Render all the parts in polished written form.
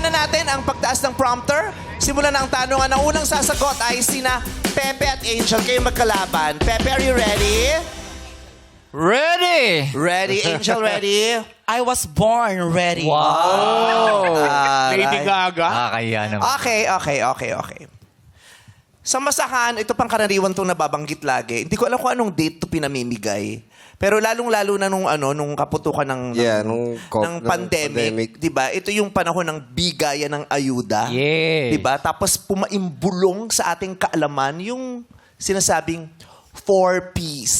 na natin ang pagtaas ng prompter. Simulan na ang tanungan. Ang unang sasagot ay sina Pepe at Angel. Kayo magkalaban. Pepe, are you ready? Ready! Ready. Angel, ready? I was born ready. Lady Gaga. Kaya naman. Okay. Sa masakan, ito pang karaniwan itong nababanggit lagi. Hindi ko alam kung anong date to pinamimigay. Pero lalong-lalo na nung kaputukan ng pandemic, 'di ba? Ito yung panahon ng bigayan ng ayuda. Yes. 'Di ba? Tapos pumaimbulong sa ating kaalaman yung sinasabing 4Ps.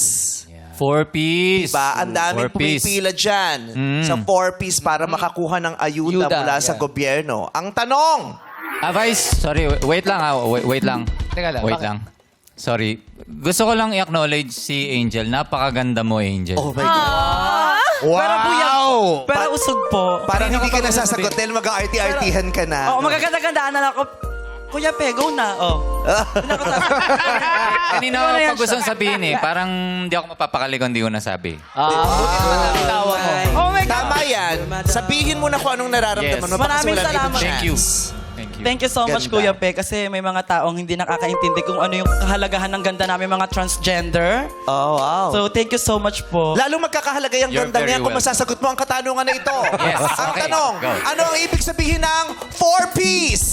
4 piece. Diba? Ang daming 4 piece. pumipila dyan sa 4Ps para makakuha ng ayuda mula sa gobyerno. Ang tanong, Vice, sorry, wait lang wait lang. Teka lang, Wait bakit? lang. Sorry. Gusto ko lang i-acknowledge si Angel. Napakaganda mo, Angel. oh my God. Pero buyag, pero usog po. Parang hindi ka Hindi ako nasasagot dahil mag-arty-artihan ka na. Oo, magaganda-gandaan na lang ako. Kuya Pe, go na. Oh. Kanina ko pa gustong sabihin parang hindi ako mapapakali kung hindi ko nasabi. Tawa mo. Oh my God. Tama yan. Sabihin mo na kung anong nararamdaman Yes. mo. baka Maraming wala na ibang salamat. Thank you. chance. Thank you so much, Ganda. Kuya Pe, kasi may mga taong hindi nakakaintindi kung ano yung kahalagahan ng ganda namin mga transgender. Oh, wow. So, thank you so much po. Lalong magkakahalaga yung You're ganda very niya kung welcome. masasagot mo ang katanungan na ito. Yes, Ang okay, tanong, go. ano ang ibig sabihin ng 4Ps?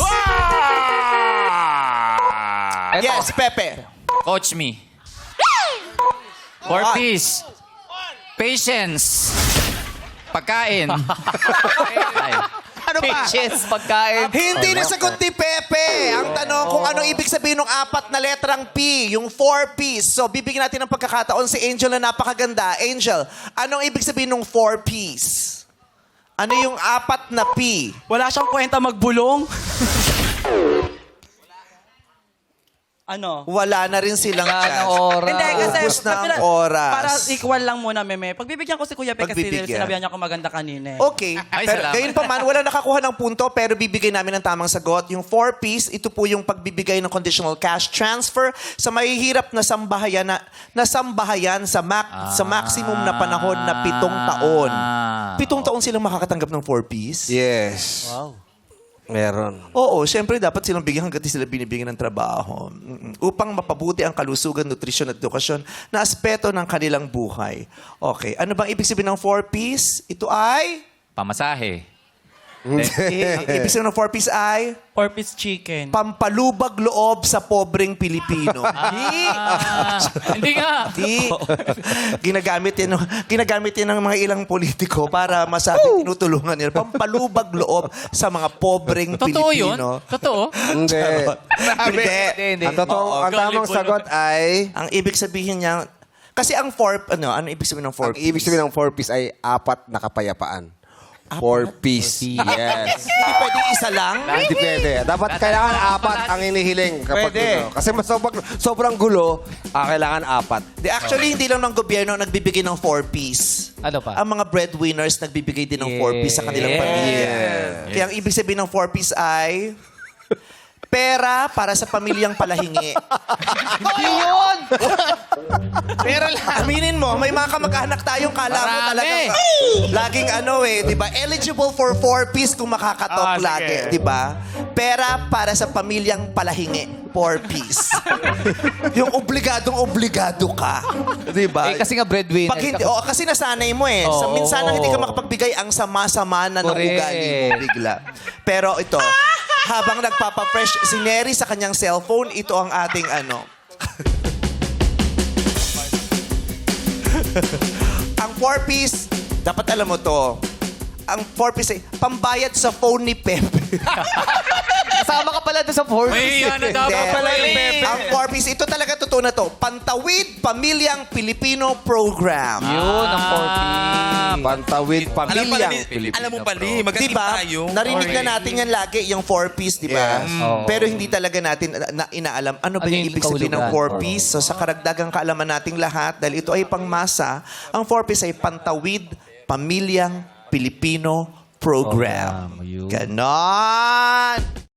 Yes, Pepe. Coach me. 4 piece. Patience. Pagkain. Ay. Ano pa? Patience, pagkain. Hindi nasagot ni Pepe. Ang tanong kung ano ibig sabihin ng 4 na letrang P, yung 4Ps. So, bibigyan natin ng pagkakataon si Angel na napakaganda. Angel, anong ibig sabihin ng 4Ps? Ano yung 4 na P? Wala siyang kwenta magbulong. Ano? Wala na rin silang chance. Hindi, kasi... Ubus na ang oras. Para equal lang muna, Meme. Pagbibigyan ko si Kuya Pe kasi Pagbibigyan. sinabihan niya ako maganda kanina. Okay. Ay, Pero salamat. gayon pa man, wala nakakuha ng punto, pero bibigay namin ng tamang sagot. Yung 4Ps, ito po yung pagbibigay ng conditional cash transfer sa mahihirap na sambahayan sa maximum na panahon na 7 taon. 7 taon silang makakatanggap ng 4Ps? Yes. Wow. Meron. Oo, syempre dapat silang bigyan hanggat di sila binibigyan ng trabaho. Upang mapabuti ang kalusugan, nutrisyon at edukasyon na aspeto ng kanilang buhay. Okay, ano bang ibig sabihin ng 4Ps? Ito ay... Pamasahe. ang ibig sabihin ng 4Ps ay... 4-piece chicken. Pampalubag loob sa pobreng Pilipino. Hindi nga. Di. Ginagamit yan ng mga ilang politiko para masabi tinutulungan nila. Pampalubag loob sa mga pobreng Totoo yun? Pilipino. Totoo? Hindi. Hindi. Ang tamang sagot ay... Ang ibig sabihin niya, kasi ang ano ibig sabihin ng Ang 4Ps? ibig sabihin ng 4 piece ay 4 na kapayapaan. 4 piece. Yes. Hindi pwede isa lang? Hindi pwede. Dapat kailangan 4 ang inihiling kapag Pwede. gulo. Kasi mas sobrang gulo, kailangan 4. Actually, hindi lang ng gobyerno nagbibigay ng 4Ps. Ano pa? Ang mga breadwinners nagbibigay din ng 4Ps sa kanilang pamilya. Kaya ang ibig sabihin ng 4Ps ay... pera para sa pamilyang palahingi. Hindi yun! Pera lang. Aminin mo, may mga kamag-anak tayong kala mo talagang laging di ba? Eligible for 4Ps kung makakatok lagi, di ba? Pera para sa pamilyang palahingi. 4Ps. Yung obligadong-obligado ka. Di ba? Kasi nga breadwinner. Kasi nasanay mo eh. Oo, Minsan hindi ka oo. makapagbigay ang sama-sama na ng Correct. ugali mo bigla. Pero ito, habang nagpapa-fresh si Neri sa kanyang cellphone, ito ang ating ang 4Ps, dapat alam mo to. Ang 4Ps ay pambayad sa phone ni Pepe. Kasama ka pala doon sa 4 May ano dapat Hindi. pala yung Pepe. Ang 4Ps, ito talaga totoo na to. Pantawid Pamilyang Pilipino Program. Yun, ang 4 Pantawid pamilyang Alam mo pala, magaling Diba? tayo. Narinig na natin yan lagi, yung 4Ps, di ba? Yes. Pero hindi talaga natin inaalam ano ba Ano yung yung ibig sabihin ng kahulugan? 4Ps. So sa karagdagang kaalaman nating lahat, dahil ito ay pangmasa, ang 4Ps ay Pantawid Pamilyang Pilipino Program. Yun. Ganon!